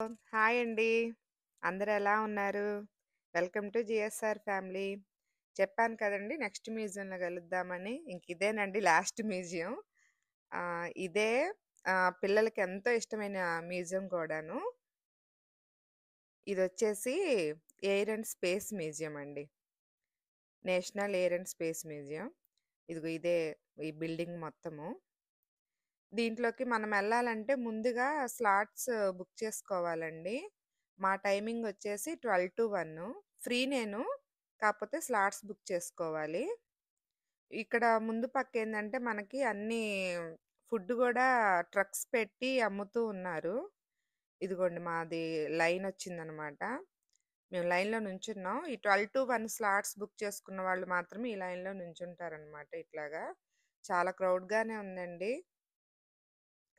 Hi అండి. అందరూ ఎలా ఉన్నారు? Welcome to GSR family. చెప్పాను కదండీ నెక్స్ట్ మ్యూజియంలో కలుద్దామని. ఇంక ఇదేనండి లాస్ట్ మ్యూజియం. ఇదే పిల్లలకి ఎంతో ఇష్టమైన మ్యూజియం కూడాను. ఇదొచ్చేసి ఎయిర్ అండ్ స్పేస్ మ్యూజియం అండి. National air and space museum. ఇదిగో ఇదే ఈ బిల్డింగ్ మొత్తము. దీంట్లోకి మనం ఎళ్ళాలంటే ముందుగా స్లాట్స్ బుక్ చేసుకోవాలండి. మా టైమింగ్ వచ్చేసి 12-1 ఫ్రీ నేను. కాకపోతే స్లాట్స్ బుక్ చేసుకోవాలి. ఇక్కడ ముందు పక్కేందంటే మనకి అన్నీ ఫుడ్ గూడా ట్రక్స్ పెట్టి అమ్ముతూ ఉన్నారు. ఇదిగోండి మాది లైనొచ్చిందనమాట. మేము లైన్‌లో నుంచున్నాం. ఈ 12-1 స్లాట్స్ బుక్ చేసుకున్న వాళ్ళు మాత్రమే ఈ లైన్‌లో నుంచుంటారనమాట ఇట్లాగా. చాలా క్రౌడ్‌గానే ఉందండి.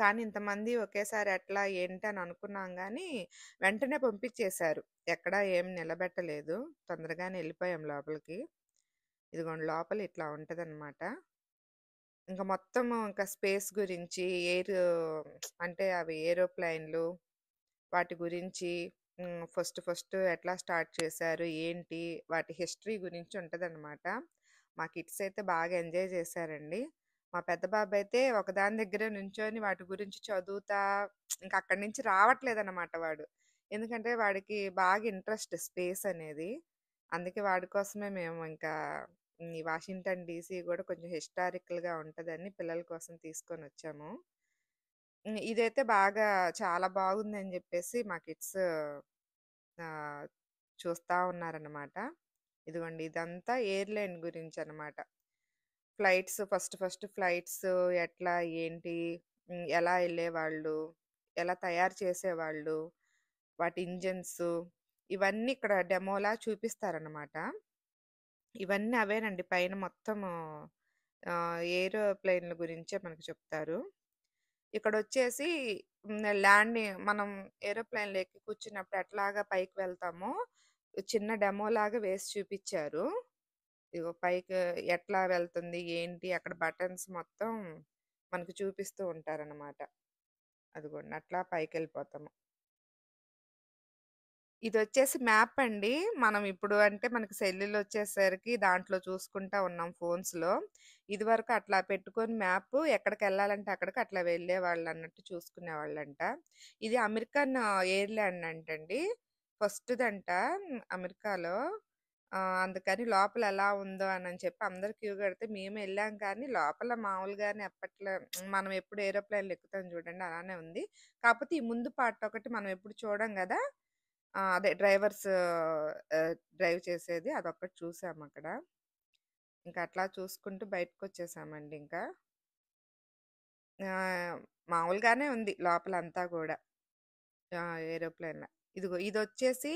కానీ ఇంతమంది ఒకేసారి ఎట్లా ఏంటని అనుకున్నాం గానీ, వెంటనే పంపించేశారు. ఎక్కడ ఏం నిలబెట్టలేదు. తొందరగానే ఎళ్ళిపోయాం లోపలికి. ఇదిగోండి లోపల ఇట్లా ఉంటదనమాట. ఇంక మొత్తం ఇంకా స్పేస్ గురించి, అంటే అవి ఏరోప్లేన్‌లు వాటి గురించి ఫస్ట్ ఫస్ట్ ఎట్లా స్టార్ట్ చేశారు, ఏంటి, వాటి హిస్టరీ గురించి ఉంటదనమాట. మా కిడ్స్ అయితే బాగా ఎంజాయ్ చేశారండి. మా పెద్ద బాబయితే ఒకదాని దగ్గరే నుంచొని వాటి గురించి చదువుతా ఇంక అక్కడి నుంచి రావట్లేదనమాట వాడు. ఎందుకంటే వాడికి బాగా ఇంట్రెస్ట్ స్పేస్ అనేది. అందుకే వాడి కోసమే మేము ఇంకా ఈ వాషింగ్టన్ డీసీ గూడా కొంచెం హిస్టారికల్‌గా ఉంటదని పిల్లల కోసం తీసుకొనొచ్చాము. ఇదైతే బాగా చాలా బాగుందని జెప్పేసి మా కిడ్స్ ఆహ్, చూస్తా ఉన్నారనమాట. ఇదిగోండి ఇదంతా ఎయిర్‌లైన్ గురించనమాట. ఫస్ట్ ఫస్ట్ ఫ్లైట్స్ ఎట్లా, ఏంటి, ఎలా ఎళ్ళేవాళ్ళు, ఎలా తయారు చేసేవాళ్ళు, వాటి ఇంజిన్స్ ఇవన్నీ ఇక్కడ డెమోలా చూపిస్తారనమాట. ఇవన్నీ అవేనండి పైన మొత్తము ఏరోప్లేన్‌ల గురించే మనకు చెప్తారు. ఇక్కడొచ్చేసి ల్యాండ్‌ని మనం ఏరోప్లేన్‌లో ఎక్కి కూర్చున్నప్పుడు ఎట్లాగా పైకి వెళ్తామో, చిన్న డెమోలాగా వేసి చూపిచ్చారు. ఇగో పైకి ఎట్లా వెళ్తుంది, ఏంటి, అక్కడ బటన్స్ మొత్తం మనకు చూపిస్తూ ఉంటారనమాట. అదిగోండి అట్లా పైకెళ్ళిపోతాము. ఇదొచ్చేసి మ్యాప్ అండి. మనం ఇప్పుడు అంటే మనకి సెల్లులొచ్చేసరికి దాంట్లో చూసుకుంటా ఉన్నాం ఫోన్స్‌లో. ఇదివరకు అట్లా పెట్టుకొని మ్యాప్ ఎక్కడికెళ్ళాలంటే అక్కడికి అట్లా వెళ్ళేవాళ్ళన్నట్టు చూసుకునేవాళ్ళంట. ఇది అమెరికన్ ఎయిర్‌ల్యాండ్ అంటండి. ఫస్ట్‌దంట అమెరికాలో. అందుకని లోపల ఎలా ఉందో అనని చెప్పి అందరూ క్యూ కడితే మేము ఎళ్ళాం కానీ లోపల మామూలుగానే అప్పట్లో మనం ఎప్పుడు ఏరోప్లేన్‌లో ఎక్కుతాం చూడండి అలానే ఉంది. కాపోతే ఈ ముందు పార్ట్ ఒకటి మనం ఎప్పుడు చూడం గదా! అదే డ్రైవ్ చేసేది అదొక్కటి చూసామక్కడ. ఇంకా అట్లా చూసుకుంటూ బయటకొచ్చేసామండి ఇంకా. ఆహ్, మామూలుగానే ఉంది లోపలంతా గూడా. ఏరోప్లేన్. ఇదిగో ఇదొచ్చేసి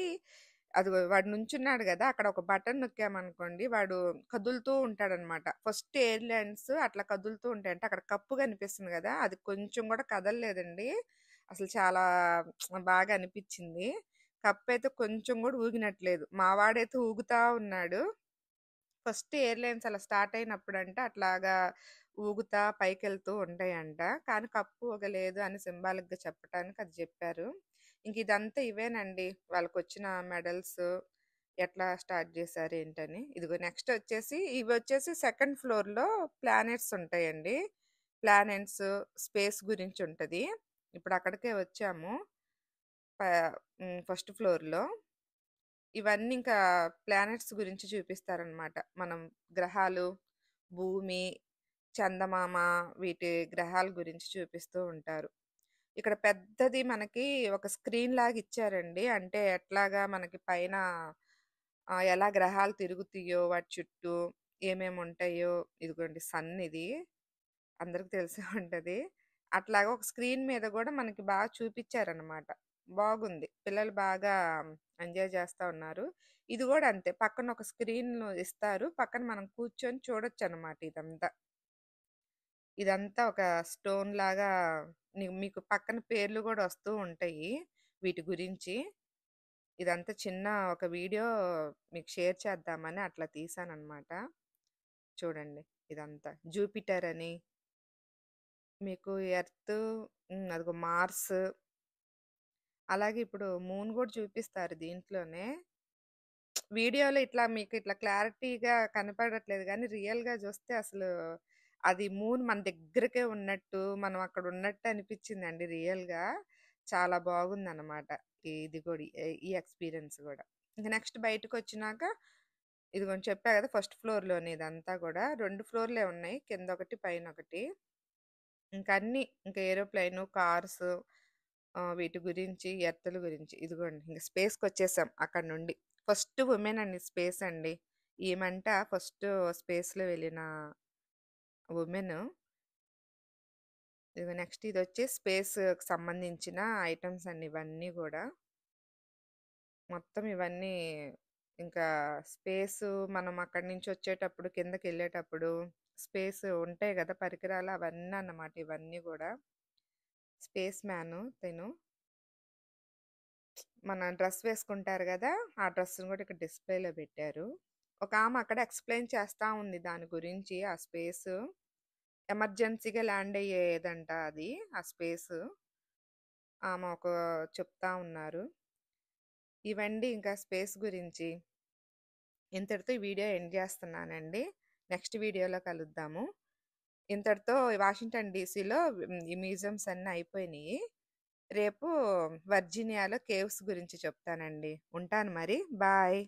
అదిగో వాడు నుంచున్నాడు గదా! అక్కడ ఒక బటన్ నొక్కామనుకోండి వాడు కదులుతూ ఉంటాడనమాట. ఫస్ట్ ఎయిర్‌లైన్స్ అట్లా కదులుతూ ఉంటాయంట. అక్కడ కప్పు కనిపిస్తుంది గదా! అది కొంచెం గూడా కదలలేదండి. అసలు చాలా బాగా అనిపిచ్చింది. కప్పయితే కొంచెం గూడా ఊగినట్లేదు. మా వాడైతే ఊగుతా ఉన్నాడు. ఫస్ట్ ఎయిర్‌లైన్స్ అలా స్టార్ట్ అయినప్పుడంట అట్లాగా ఊగుతా పైకెళ్తూ ఉంటాయంట. కానీ కప్పు ఊగలేదు అని సింబాలిక్‌గా చెప్పటానికి అది జెప్పారు. ఇంక ఇదంతా ఇవేనండి. వాళ్ళకొచ్చిన మెడల్స్ ఎట్లా స్టార్ట్ జేశారు ఏంటని. ఇదిగో నెక్స్ట్ వచ్చేసి ఇవొచ్చేసి సెకండ్ ఫ్లోర్‌లో ప్లానెట్స్ ఉంటాయండి. ప్లానెట్స్, స్పేస్ గురించి ఉంటది. ఇప్పుడు అక్కడికే వచ్చాము. ప ఫస్ట్ ఫ్లోర్‌లో. ఇవన్నీ ఇంకా ప్లానెట్స్ గురించి చూపిస్తారనమాట. మనం గ్రహాలు, భూమి, చందమామ వీటి గ్రహాల గురించి చూపిస్తూ ఉంటారు. ఇక్కడ పెద్దది మనకి ఒక స్క్రీన్ లాగా ఇచ్చారండి. అంటే ఎట్లాగా మనకి పైన ఎలా గ్రహాలు తిరుగుతాయో వాటి చుట్టూ ఏమేమి ఉంటాయో ఇదిగోండి సన్ ఇది. అందరికి తెలిసే ఉంటది. అట్లాగా ఒక స్క్రీన్ మీద గూడా మనకి బాగా చూపిచ్చారనమాట. బాగుంది. పిల్లలు బాగా ఎంజాయ్ చేస్తా ఉన్నారు. ఇది గూడా అంతే. పక్కన ఒక స్క్రీన్ ఇస్తారు. పక్కన మనం కూర్చొని చూడొచ్చనమాట ఇదంతా. ఇదంతా ఒక స్టోన్ లాగా మీకు పక్కన పేర్లు గూడా వస్తూ ఉంటాయి వీటి గురించి. ఇదంతా చిన్న ఒక వీడియో మీకు షేర్ చేద్దామని అట్లా తీశాననమాట. చూడండి ఇదంతా. జూపిటర్ అని మీకు ఎర్త్, అదిగో మార్స్, అలాగే ఇప్పుడు మూన్ గూడా చూపిస్తారు దీంట్లోనే. వీడియోలో ఇట్లా మీకు ఇట్లా క్లారిటీగా కనపడట్లేదు గానీ, రియల్‌గా చూస్తే అసలు అది మూన్ మన దగ్గరకే ఉన్నట్టు, మనం అక్కడ ఉన్నట్టు అనిపిచ్చిందండి రియల్‌గా. చాలా బాగుందనమాట. ఇది గూడా ఈ ఎక్స్‌పీరియన్స్ గూడా. ఇంక నెక్స్ట్ బయటకొచ్చినాక ఇదిగోండి చెప్పా గదా! ఫస్ట్ ఫ్లోర్‌లోనే ఇదంతా గూడా. 2 ఫ్లోర్‌లే ఉన్నాయి. కిందొకటి, పైనొకటి. ఇంక అన్నీ ఇంక ఏరోప్లేను, కార్సు వీటి గురించి, ఎర్తుల గురించి. ఇదిగోండి ఇంక స్పేస్‌కొచ్చేసాం అక్కడి నుండి. ఫస్ట్ వుమెన్ అండి స్పేస్ అండి. ఈమంట ఫస్ట్ స్పేస్‌లో వెళ్ళిన వుమెను. ఇదిగో నెక్స్ట్ ఇదొచ్చి స్పేస్‌కి సంబంధించిన ఐటెమ్స్ అండి ఇవన్నీ గూడా. మొత్తం ఇవన్నీ ఇంకా స్పేసు మనం అక్కడి నుంచి వచ్చేటప్పుడు, కిందకెళ్ళేటప్పుడు స్పేస్ ఉంటాయి గదా! పరికరాలు అవన్నీ అన్నమాట ఇవన్నీ గూడా. స్పేస్ మ్యాను తిను. మన డ్రెస్ వేసుకుంటారు గదా! ఆ డ్రెస్‌ని గూడా ఇక్కడ డిస్‌ప్లేలో పెట్టారు. ఒకామె అక్కడ ఎక్స్‌ప్లెయిన్ చేస్తా ఉంది దాని గురించి ఆ స్పేసు. ఎమర్జెన్సీగా ల్యాండ్ అయ్యేదంట అది ఆ స్పేసు. ఆమె చెప్తా ఉన్నారు. ఇవండి ఇంకా స్పేస్ గురించి. ఇంతటితో ఈ వీడియో ఎండ్ చేస్తున్నానండి. నెక్స్ట్ వీడియోలో కలుద్దాము. ఇంతటితో వాషింగ్టన్ డీసీలో ఈ మ్యూజియమ్స్ అన్నీ అయిపోయినియి. రేపు వర్జీనియాలో కేవ్స్ గురించి చెప్తానండి. ఉంటాను మరి. బాయ్.